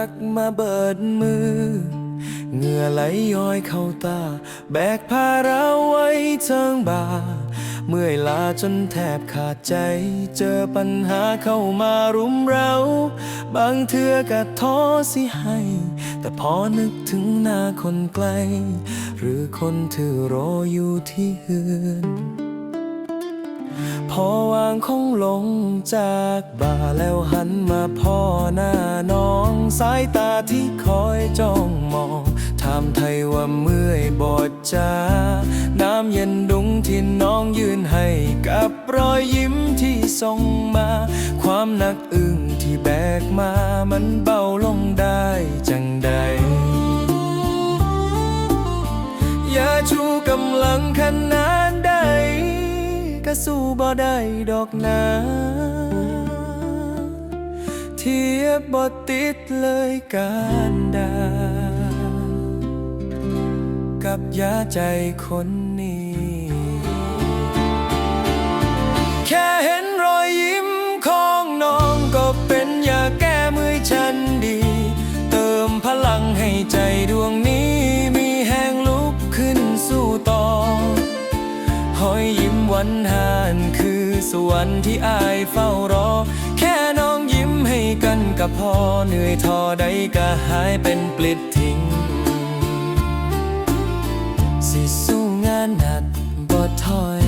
นักมาเบิดมือเหงื่อไหลย้อยเข้าตาแบกภาระไว้เทิงบ่าเมื่อยล้าจนแทบขาดใจเจอปัญหาเข้ามารุมเร้าบางเทื่อก็ท้อสิให้แต่พอนึกถึงหน้าคนไกลหรือคนที่รออยู่ที่อื่นพอวางคงลงจากบ่าแล้วหันมาพ่อหน้าน้องสายตาที่คอยจ้องมองถามไทยว่าเมื่อยบอดจ้าน้ำเย็นดุงที่น้องยืนให้กับรอยยิ้มที่ส่งมาความหนักอึ้งที่แบกมามันเบาลงได้จังใดอย่าชูกำลังขนาดใดก็สู้บ่ได้ดอกนะเทียบบ่ติดเลยการด่ากับยาใจคนนี้แค่เห็นรอยยิ้มของน้องก็เป็นยาแก้เมื่อยฉันดีเติมพลังให้ใจดวงนี้มีแห้งลุกขึ้นสู้ต่อหอยยิ้มหวานหานคือสวรรค์ที่อายเฝ้ารอแค่น้องยิ้มให้กันก็พอเหนื่อยท้อใดก็หายเป็นปลิดทิ้งสิสู้งานหนักบ่ถอย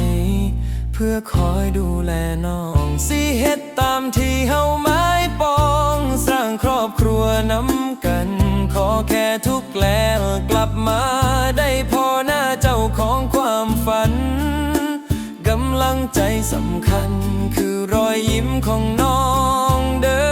เพื่อคอยดูแลน้องสิเฮ็ดตามที่เฮาหมายปองสร้างครอบครัวนำกันขอแค่ทุกข์แล้วกลับมาได้พอหน้าเจ้าของความฝันกำลังใจสำคัญคือรอยยิ้มของน้องเด้อ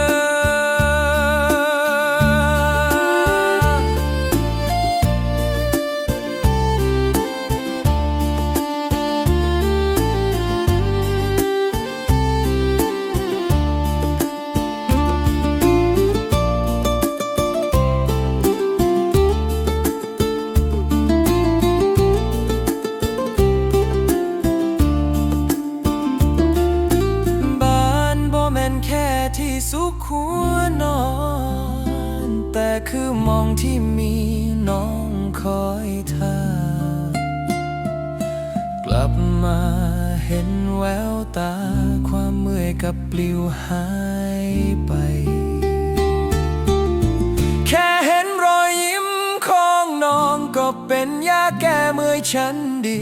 ที่สุขหัวนอนแต่คือมองที่มีน้องคอยท่ากลับมาเห็นแววตาความเมื่อยกับปลิวหายไปแค่เห็นรอยยิ้มของน้องก็เป็นยาแก้เมื่อยฉันดี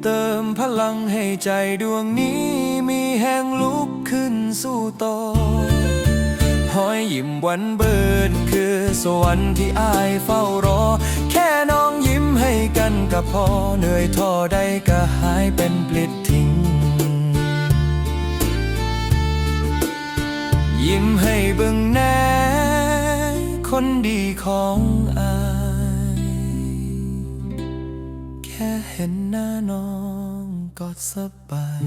เติมพลังให้ใจดวงนี้มีแห่งลุกขึ้นสู้ต่อหอยยิ้มหวานเบิดคือสวรรค์ที่อายเฝ้ารอแค่น้องยิ้มให้กันก็พอเหนื่อยท้อใดก็หายเป็นปลิดทิ้งยิ้มให้เบิ่งแน่คนดีของอายแค่เห็นหน้าน้องก็สบาย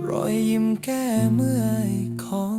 รอยยิ้มแก้เมื่อยของ